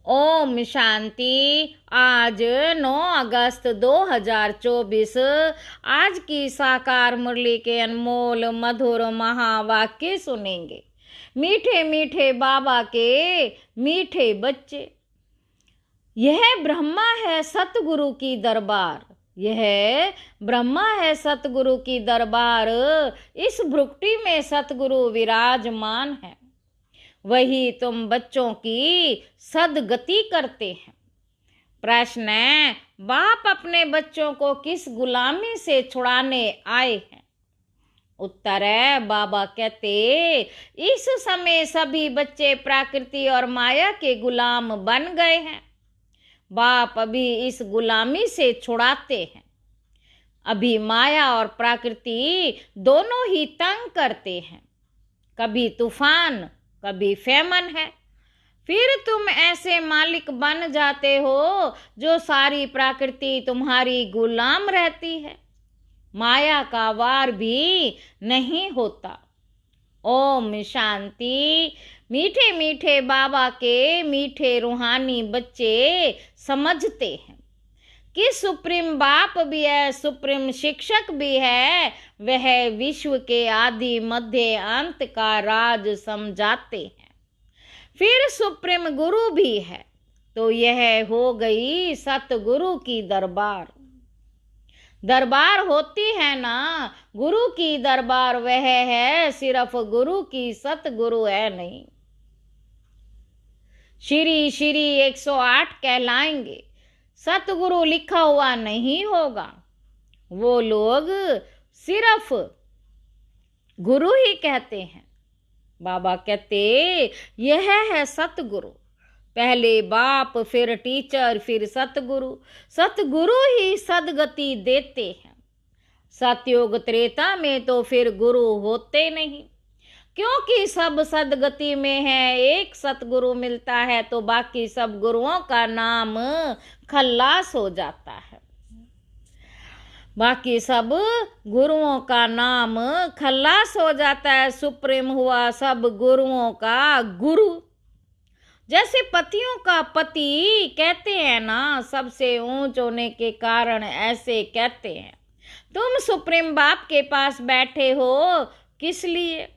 ओम शांति। आज 9 अगस्त 2024 आज की साकार मुरली के अनमोल मधुर महावाक्य सुनेंगे। मीठे मीठे बाबा के मीठे बच्चे। यह ब्रह्मा है सतगुरु की दरबार, यह ब्रह्मा है सतगुरु की दरबार। इस भ्रुकुटी में सतगुरु विराजमान है, वही तुम बच्चों की सदगति करते हैं। प्रश्न है, बाप अपने बच्चों को किस गुलामी से छुड़ाने आए हैं? उत्तर है, बाबा कहते इस समय सभी बच्चे प्रकृति और माया के गुलाम बन गए हैं। बाप अभी इस गुलामी से छुड़ाते हैं। अभी माया और प्रकृति दोनों ही तंग करते हैं। कभी तूफान, कभी फेमन है। फिर तुम ऐसे मालिक बन जाते हो जो सारी प्रकृति तुम्हारी गुलाम रहती है। माया का वार भी नहीं होता। ओम शांति। मीठे मीठे बाबा के मीठे रूहानी बच्चे समझते हैं कि सुप्रीम बाप भी है, सुप्रीम शिक्षक भी है। वह विश्व के आदि मध्य अंत का राज समझाते हैं। फिर सुप्रीम गुरु भी है, तो यह हो गई सतगुरु की दरबार। दरबार होती है ना, गुरु की दरबार वह है, सिर्फ गुरु की सतगुरु है नहीं। श्री श्री 108 कहलाएंगे, सतगुरु लिखा हुआ नहीं होगा। वो लोग सिर्फ गुरु ही कहते हैं। बाबा कहते यह है सतगुरु। पहले बाप, फिर टीचर, फिर सतगुरु। सतगुरु ही सदगति देते हैं। सतयुग त्रेता में तो फिर गुरु होते नहीं, क्योंकि सब सदगति में है। एक सतगुरु मिलता है तो बाकी सब गुरुओं का नाम खल्लास हो जाता है। बाकी सब गुरुओं का नाम खल्लास हो जाता है। सुप्रीम हुआ सब गुरुओं का गुरु। जैसे पतियों का पति कहते हैं ना, सबसे ऊंच होने के कारण ऐसे कहते हैं। तुम सुप्रीम बाप के पास बैठे हो किस लिए?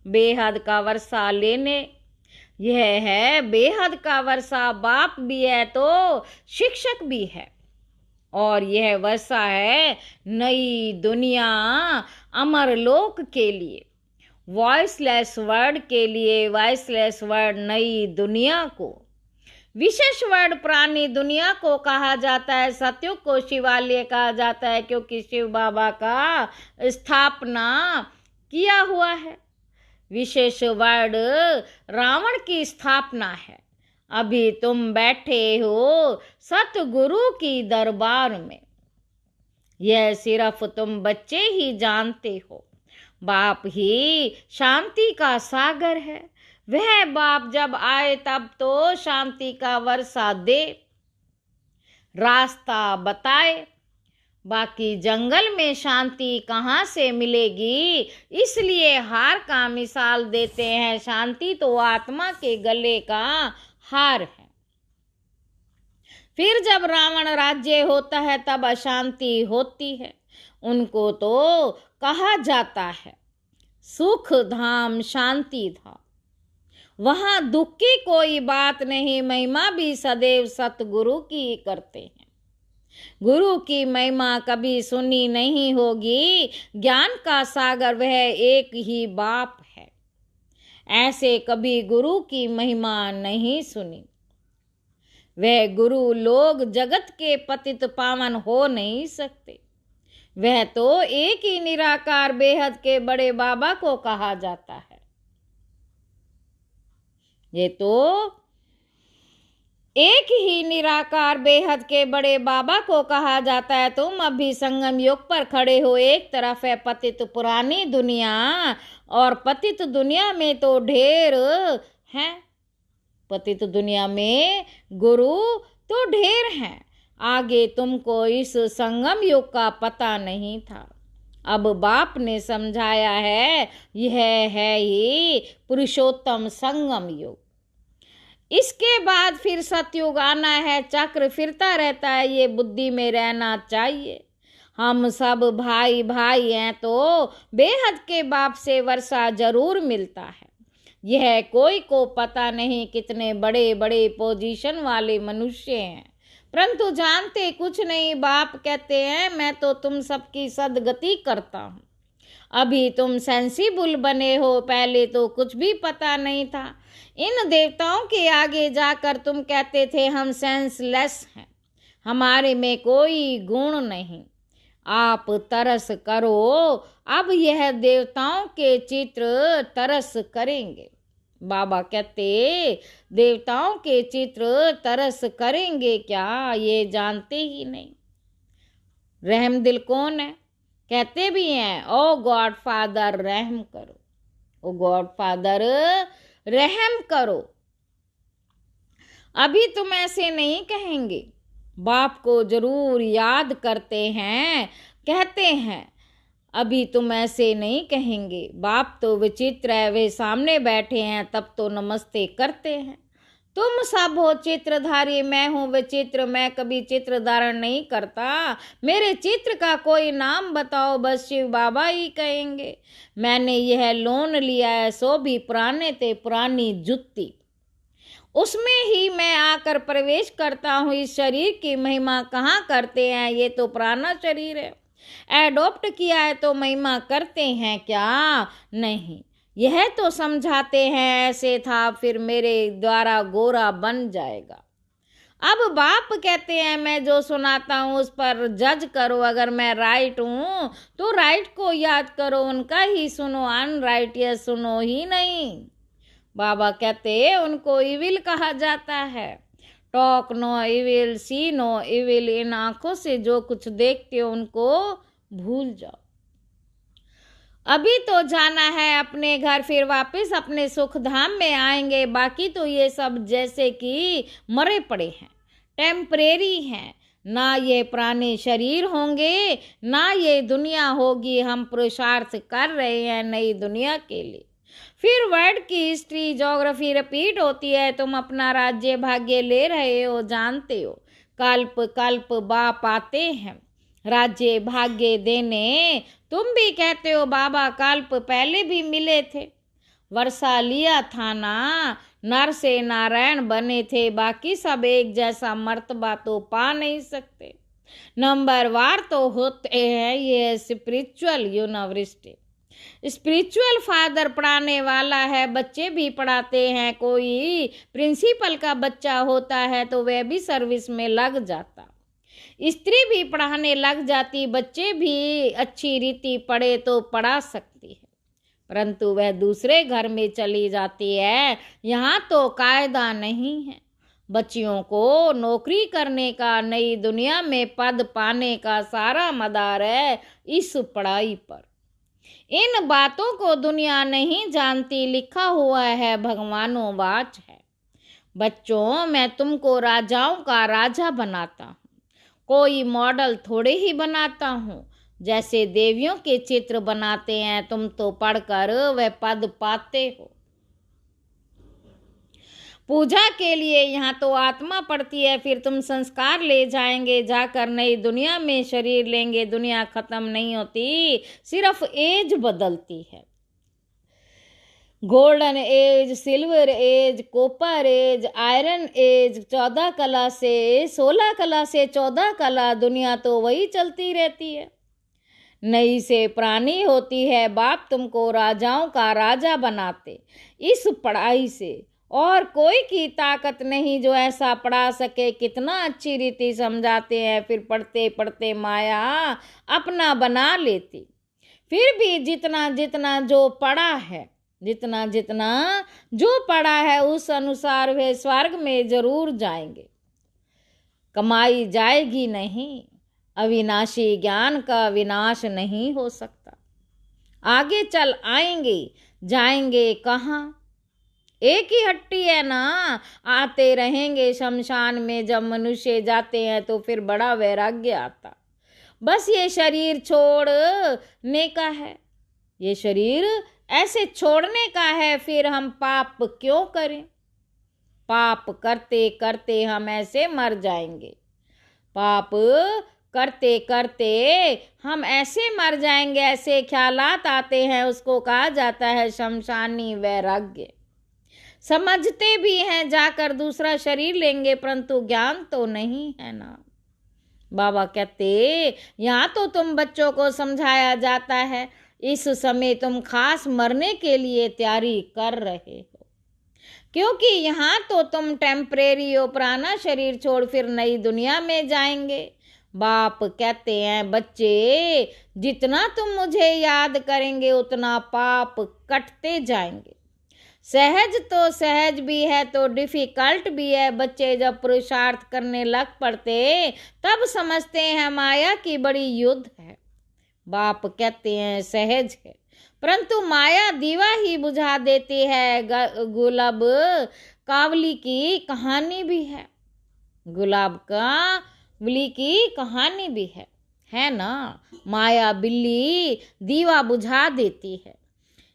बेहद का वर्षा लेने। यह है बेहद का वर्षा। बाप भी है तो शिक्षक भी है, और यह वर्षा है नई दुनिया, अमर लोक के लिए, वॉइसलेस वर्ड के लिए। वॉइसलेस वर्ड नई दुनिया को, विशेष वर्ड पुरानी दुनिया को कहा जाता है। सतयुग को शिवालय कहा जाता है, क्योंकि शिव बाबा का स्थापना किया हुआ है। विशेष वर्ड रावण की स्थापना है। अभी तुम बैठे हो सतगुरु की दरबार में। यह सिर्फ तुम बच्चे ही जानते हो। बाप ही शांति का सागर है। वह बाप जब आए तब तो शांति का वर्षा दे, रास्ता बताए। बाकी जंगल में शांति कहाँ से मिलेगी? इसलिए हार का मिसाल देते हैं। शांति तो आत्मा के गले का हार है। फिर जब रावण राज्य होता है तब अशांति होती है। उनको तो कहा जाता है सुख धाम, शांति धाम। वहां दुख की कोई बात नहीं। महिमा भी सदैव सतगुरु की करते हैं। गुरु की महिमा कभी सुनी नहीं होगी। ज्ञान का सागर वह एक ही बाप है। ऐसे कभी गुरु की महिमा नहीं सुनी। वह गुरु लोग जगत के पतित पावन हो नहीं सकते। वह तो एक ही निराकार बेहद के बड़े बाबा को कहा जाता है। ये तो एक ही निराकार बेहद के बड़े बाबा को कहा जाता है। तुम अभी संगम युग पर खड़े हो। एक तरफ है पतित पुरानी दुनिया, और पतित दुनिया में तो ढेर हैं। पतित दुनिया में गुरु तो ढेर हैं। आगे तुमको इस संगम युग का पता नहीं था। अब बाप ने समझाया है, यह है ही पुरुषोत्तम संगम युग। इसके बाद फिर सतयुग आना है, चक्र फिरता रहता है, ये बुद्धि में रहना चाहिए। हम सब भाई भाई हैं तो बेहद के बाप से वर्षा जरूर मिलता है। यह कोई को पता नहीं कितने बड़े बड़े पोजीशन वाले मनुष्य हैं, परंतु जानते कुछ नहीं। बाप कहते हैं मैं तो तुम सबकी सदगति करता हूँ। अभी तुम सेंसिबल बने हो, पहले तो कुछ भी पता नहीं था। इन देवताओं के आगे जाकर तुम कहते थे हम सेंसलेस हैं, हमारे में कोई गुण नहीं। आप तरस करो, अब यह देवताओं के चित्र तरस करेंगे। बाबा कहते देवताओं के चित्र तरस करेंगे क्या, ये जानते ही नहीं। रहम दिल कौन है? कहते भी हैं ओ गॉड फादर रहम करो, ओ गॉड फादर रहम करो। अभी तुम ऐसे नहीं कहेंगे, बाप को जरूर याद करते हैं, कहते हैं अभी तुम ऐसे नहीं कहेंगे। बाप तो विचित्र है, वे सामने बैठे हैं तब तो नमस्ते करते हैं। तुम सब हो चित्रधारी, मैं हूँ विचित्र, मैं कभी चित्र धारण नहीं करता। मेरे चित्र का कोई नाम बताओ, बस शिव बाबा ही कहेंगे। मैंने यह लोन लिया है, सो भी पुराने थे पुरानी जुत्ती, उसमें ही मैं आकर प्रवेश करता हूँ। इस शरीर की महिमा कहाँ करते हैं, ये तो पुराना शरीर है। एडॉप्ट किया है तो महिमा करते हैं क्या? नहीं, यह तो समझाते हैं ऐसे था फिर मेरे द्वारा गोरा बन जाएगा। अब बाप कहते हैं मैं जो सुनाता हूँ उस पर जज करो, अगर मैं राइट हूँ तो राइट को याद करो, उनका ही सुनो, अनराइट यह सुनो ही नहीं। बाबा कहते उनको इविल कहा जाता है। टॉक नो इविल, सी नो इविल, इन आंखों से जो कुछ देखते हो उनको भूल जाओ। अभी तो जाना है अपने घर, फिर वापस अपने सुख धाम में आएंगे। बाकी तो ये सब जैसे कि मरे पड़े हैं, टेम्परेरी हैं। ना ये पुराने शरीर होंगे, ना ये दुनिया होगी। हम पुरुषार्थ कर रहे हैं नई दुनिया के लिए। फिर वर्ल्ड की हिस्ट्री ज्योग्राफी रिपीट होती है। तुम अपना राज्य भाग्य ले रहे हो, जानते हो। कल्प कल्प बाप आते हैं राज्य भाग्य देने। तुम भी कहते हो बाबा कल्प पहले भी मिले थे, वर्षा लिया था ना, नर से नारायण बने थे। बाकी सब एक जैसा मर्तबा तो पा नहीं सकते, नंबर वार तो होते हैं। ये स्पिरिचुअल यूनिवर्सिटी, स्पिरिचुअल फादर पढ़ाने वाला है, बच्चे भी पढ़ाते हैं। कोई प्रिंसिपल का बच्चा होता है तो वह भी सर्विस में लग जाता, स्त्री भी पढ़ाने लग जाती, बच्चे भी अच्छी रीति पढ़े तो पढ़ा सकती है, परंतु वह दूसरे घर में चली जाती है। यहाँ तो कायदा नहीं है। बच्चियों को नौकरी करने का, नई दुनिया में पद पाने का सारा मदार है इस पढ़ाई पर। इन बातों को दुनिया नहीं जानती, लिखा हुआ है भगवानों वाच है। बच्चों मैं तुमको राजाओं का राजा बनाता हूँ, कोई मॉडल थोड़े ही बनाता हूँ। जैसे देवियों के चित्र बनाते हैं, तुम तो पढ़कर वह पद पाते हो। पूजा के लिए यहाँ तो आत्मा पड़ती है, फिर तुम संस्कार ले जाएंगे, जाकर नई दुनिया में शरीर लेंगे। दुनिया खत्म नहीं होती, सिर्फ एज बदलती है। Golden age, silver age, copper age, iron age, 14 कला से 16 कला से 14 कला, दुनिया तो वही चलती रहती है, नई से पुरानी होती है। बाप तुमको राजाओं का राजा बनाते इस पढ़ाई से, और कोई की ताकत नहीं जो ऐसा पढ़ा सके। कितना अच्छी रीति समझाते हैं, फिर पढ़ते पढ़ते माया अपना बना लेती। फिर भी जितना जितना जो पढ़ा है, जितना जितना जो पढ़ा है उस अनुसार वे स्वर्ग में जरूर जाएंगे। कमाई जाएगी नहीं, अविनाशी ज्ञान का विनाश नहीं हो सकता। आगे चल आएंगे, जाएंगे कहाँ? एक ही हट्टी है ना, आते रहेंगे शमशान में। जब मनुष्य जाते हैं तो फिर बड़ा वैराग्य आता, बस ये शरीर छोड़ने का है, ये शरीर ऐसे छोड़ने का है। फिर हम पाप क्यों करें? पाप करते करते हम ऐसे मर जाएंगे, पाप करते करते हम ऐसे मर जाएंगे, ऐसे ख्यालात आते हैं, उसको कहा जाता है शमशानी वैराग्य। समझते भी हैं जाकर दूसरा शरीर लेंगे, परंतु ज्ञान तो नहीं है ना। बाबा कहते यहाँ तो तुम बच्चों को समझाया जाता है, इस समय तुम खास मरने के लिए तैयारी कर रहे हो, क्योंकि यहाँ तो तुम टेम्परेरी और पुराना शरीर छोड़ फिर नई दुनिया में जाएंगे। बाप कहते हैं बच्चे, जितना तुम मुझे याद करेंगे उतना पाप कटते जाएंगे। सहज तो सहज भी है तो डिफिकल्ट भी है। बच्चे जब पुरुषार्थ करने लग पड़ते तब समझते हैं माया की बड़ी युद्ध है। बाप कहते हैं सहज है, परंतु माया दीवा ही बुझा देती है। गुलाब कावली की कहानी भी है, गुलाब कावली की कहानी भी है ना। माया बिल्ली दीवा बुझा देती है।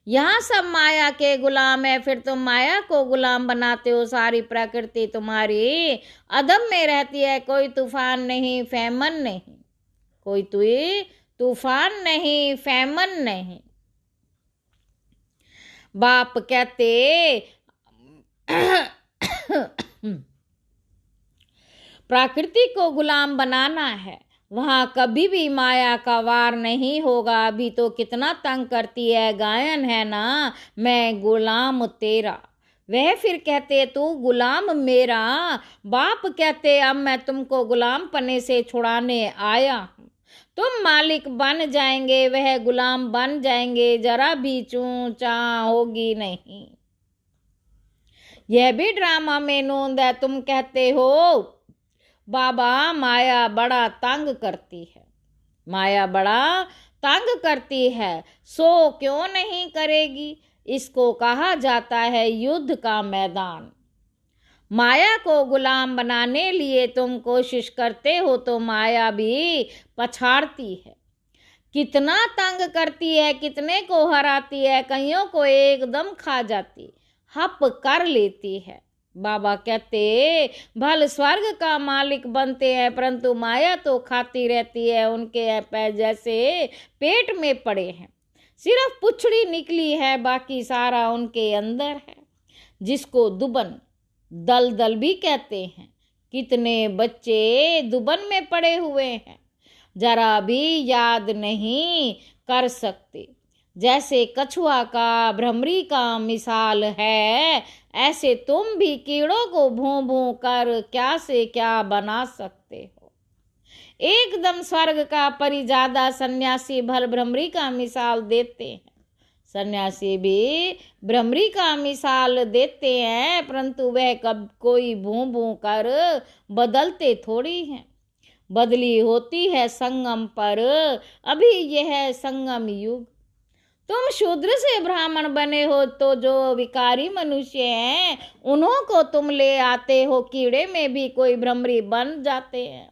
यहाँ सब माया के गुलाम है, फिर तुम माया को गुलाम बनाते हो। सारी प्रकृति तुम्हारी अदम में रहती है, कोई तूफान नहीं फैमन नहीं, कोई तूफान नहीं फैमन नहीं। बाप कहते प्रकृति को गुलाम बनाना है, वहां कभी भी माया का वार नहीं होगा। अभी तो कितना तंग करती है, गायन है ना, मैं गुलाम तेरा। वह फिर कहते तू गुलाम मेरा। बाप कहते अब मैं तुमको गुलाम पने से छुड़ाने आया हूँ। तुम मालिक बन जाएंगे, वह गुलाम बन जाएंगे, जरा भी चूं चां होगी नहीं। यह भी ड्रामा में नोंद है। तुम कहते हो बाबा माया बड़ा तंग करती है, माया बड़ा तंग करती है, सो क्यों नहीं करेगी। इसको कहा जाता है युद्ध का मैदान। माया को गुलाम बनाने लिए तुम कोशिश करते हो तो माया भी पछाड़ती है, कितना तंग करती है, कितने को हराती है, कईयों को एकदम खा जाती, हप कर लेती है। बाबा कहते भल स्वर्ग का मालिक बनते हैं, परंतु माया तो खाती रहती है। उनके पैर जैसे पेट में पड़े हैं, सिर्फ पुछड़ी निकली है, बाकी सारा उनके अंदर है, जिसको दुबन दलदल भी कहते हैं। कितने बच्चे दुबन में पड़े हुए हैं, जरा भी याद नहीं कर सकते। जैसे कछुआ का भ्रमरी का मिसाल है, ऐसे तुम भी कीड़ों को भूं भूं कर क्या से क्या बना सकते हो। एकदम स्वर्ग का परिजादा सन्यासी भल भ्रमरी का मिसाल देते हैं। सन्यासी भी भ्रमरी का मिसाल देते हैं, परंतु वह कब कोई भूं भूं कर बदलते थोड़ी हैं। बदली होती है संगम पर, अभी यह है संगम युग। तुम शूद्र से ब्राह्मण बने हो तो जो विकारी मनुष्य हैं उन्हों को तुम ले आते हो। कीड़े में भी कोई भ्रमरी बन जाते हैं,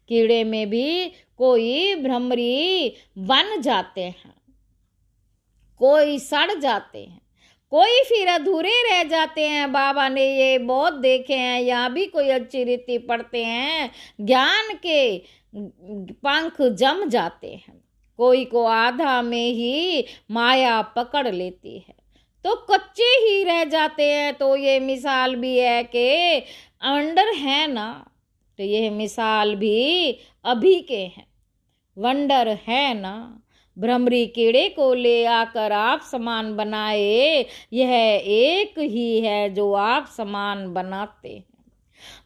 कीड़े में भी कोई भ्रमरी बन जाते हैं, कोई सड़ जाते हैं, कोई फिर अधूरे रह जाते हैं। बाबा ने ये बहुत देखे हैं। यहाँ भी कोई अच्छी रीति पढ़ते हैं, ज्ञान के पंख जम जाते हैं, कोई को आधा में ही माया पकड़ लेती है तो कच्चे ही रह जाते हैं। तो ये मिसाल भी है कि अंडर है ना, तो यह मिसाल भी अभी के हैं, वंडर है ना। भ्रमरी कीड़े को ले आकर आप समान बनाए, यह एक ही है जो आप समान बनाते हैं।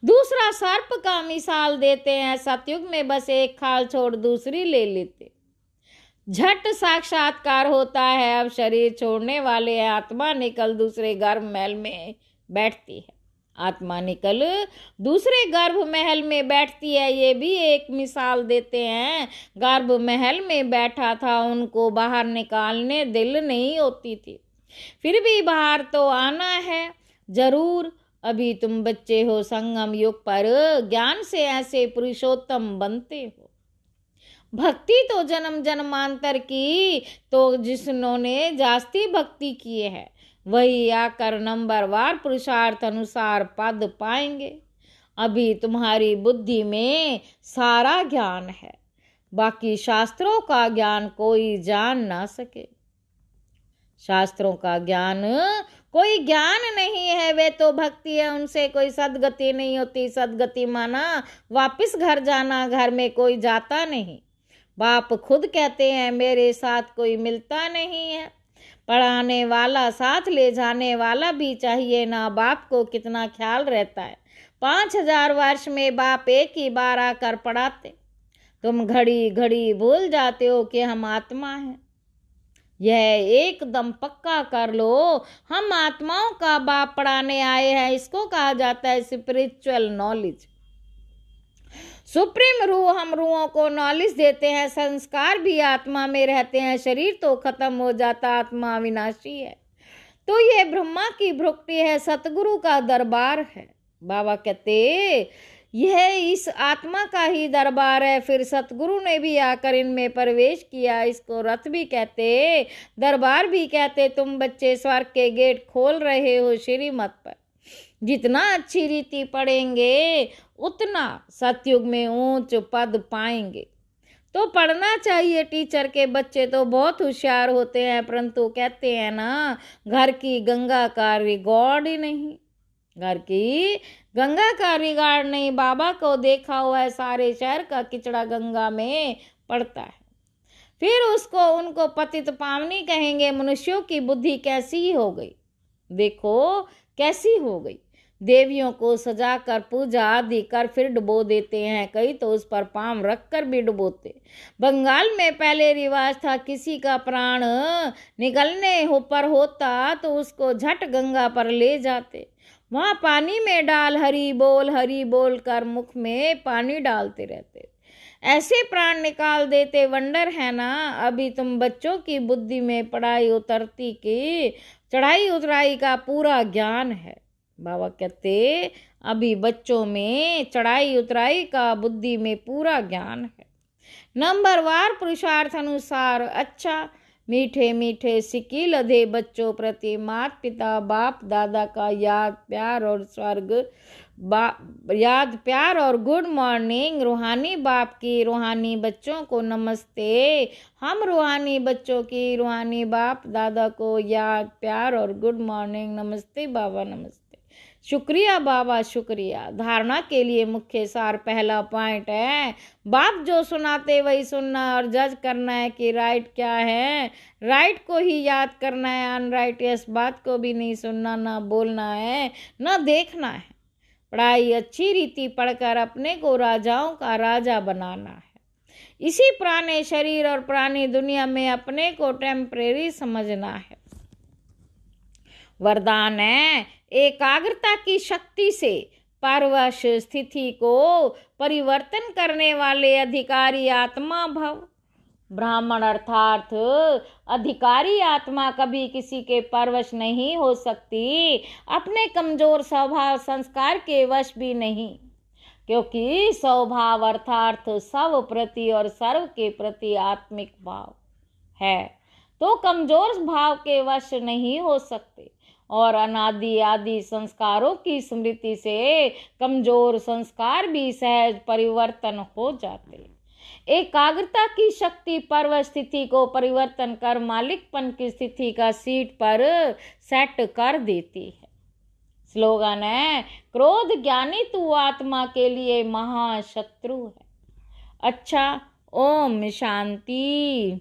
दूसरा सर्प का मिसाल देते हैं। सतयुग में बस एक खाल छोड़ दूसरी ले लेते, झट साक्षात्कार होता है। अब शरीर छोड़ने वाले आत्मा निकल दूसरे गर्भ महल में बैठती है, आत्मा निकल दूसरे गर्भ महल में बैठती है। ये भी एक मिसाल देते हैं। गर्भ महल में बैठा था, उनको बाहर निकालने दिल नहीं होती थी, फिर भी बाहर तो आना है जरूर। अभी तुम बच्चे हो, संगम युग पर ज्ञान से ऐसे पुरुषोत्तम बनते हो। भक्ति तो जन्म जन्मांतर की, तो जिन्होंने जास्ती भक्ति किए है वही आकर नंबरवार पुरुषार्थ अनुसार पद पाएंगे। अभी तुम्हारी बुद्धि में सारा ज्ञान है, बाकी शास्त्रों का ज्ञान कोई जान ना सके। शास्त्रों का ज्ञान कोई ज्ञान नहीं है, वे तो भक्ति है, उनसे कोई सदगति नहीं होती। सदगति माना वापस घर जाना, घर में कोई जाता नहीं। बाप खुद कहते हैं मेरे साथ कोई मिलता नहीं है। पढ़ाने वाला साथ ले जाने वाला भी चाहिए ना। बाप को कितना ख्याल रहता है। 5000 वर्ष में बाप एक ही बार आकर पढ़ाते। तुम घड़ी घड़ी भूल जाते हो कि हम आत्मा हैं। यह एकदम पक्का कर लो, हम आत्माओं का बाप पढ़ाने आए हैं। इसको कहा जाता है स्पिरिचुअल नॉलेज। सुप्रीम रूह हम रूहों को नॉलेज देते हैं। संस्कार भी आत्मा में रहते हैं। शरीर तो खत्म हो जाता, आत्मा अविनाशी है। तो ये ब्रह्मा की भुक्ति है, सतगुरु का दरबार है। बाबा कहते यह इस आत्मा का ही दरबार है। फिर सतगुरु ने भी आकर इनमें प्रवेश किया। इसको रथ भी कहते, दरबार भी कहते। तुम बच्चे स्वर्ग के गेट खोल रहे हो श्रीमत पर। जितना अच्छी रीति पढ़ेंगे उतना सतयुग में ऊंच पद पाएंगे। तो पढ़ना चाहिए। टीचर के बच्चे तो बहुत होशियार होते हैं, परंतु कहते हैं ना, घर की गंगा का रिकॉर्ड ही नहीं। घर की गंगा का रिकॉर्ड नहीं। बाबा को देखा हुआ है, सारे शहर का किचड़ा गंगा में पड़ता है। फिर उसको उनको पतित पावनी कहेंगे। मनुष्यों की बुद्धि कैसी हो गई, देखो कैसी हो गई। देवियों को सजाकर पूजा आदि कर फिर डुबो देते हैं। कई तो उस पर पाम रख कर भी डुबोते। बंगाल में पहले रिवाज था, किसी का प्राण निकलने पर होता तो उसको झट गंगा पर ले जाते। वहाँ पानी में डाल हरी बोल कर मुख में पानी डालते रहते। ऐसे प्राण निकाल देते। वंडर है ना। अभी तुम बच्चों की बुद्धि में पढ़ाई उतरती की चढ़ाई उतराई का पूरा ज्ञान है। बाबा कहते अभी बच्चों में चढ़ाई उतराई का बुद्धि में पूरा ज्ञान है। नंबरवार पुरुषार्थ अनुसार अच्छा मीठे मीठे सिक्की लदे बच्चों प्रति माता पिता बाप दादा का याद प्यार और गुड मॉर्निंग। रूहानी बाप की रूहानी बच्चों को नमस्ते। हम रूहानी बच्चों की रूहानी बाप दादा को याद प्यार और गुड मॉर्निंग। नमस्ते बाबा, नमस्ते। शुक्रिया बाबा, शुक्रिया। धारणा के लिए मुख्य सार पहला पॉइंट है, बाप जो सुनाते वही सुनना और जज करना है कि राइट क्या है। राइट को ही याद करना है, अनराइटियस बात को भी नहीं सुनना, ना बोलना है ना देखना है। पढ़ाई अच्छी रीति पढ़कर अपने को राजाओं का राजा बनाना है। इसी पुराने शरीर और पुरानी दुनिया में अपने को टेम्परेरी समझना है। वरदान है एकाग्रता की शक्ति से परवश स्थिति को परिवर्तन करने वाले अधिकारी आत्मा भव। ब्राह्मण अर्थात अधिकारी आत्मा कभी किसी के परवश नहीं हो सकती, अपने कमजोर स्वभाव संस्कार के वश भी नहीं, क्योंकि स्वभाव अर्थात सब प्रति और सर्व के प्रति आत्मिक भाव है। तो कमजोर भाव के वश नहीं हो सकते और अनादि आदि संस्कारों की स्मृति से कमजोर संस्कार भी सहज परिवर्तन हो जाते। एकाग्रता की शक्ति पर्व स्थिति को परिवर्तन कर मालिकपन की स्थिति का सीट पर सेट कर देती है। स्लोगन है, क्रोध ज्ञानी तू आत्मा के लिए महाशत्रु है। अच्छा, ओम शांति।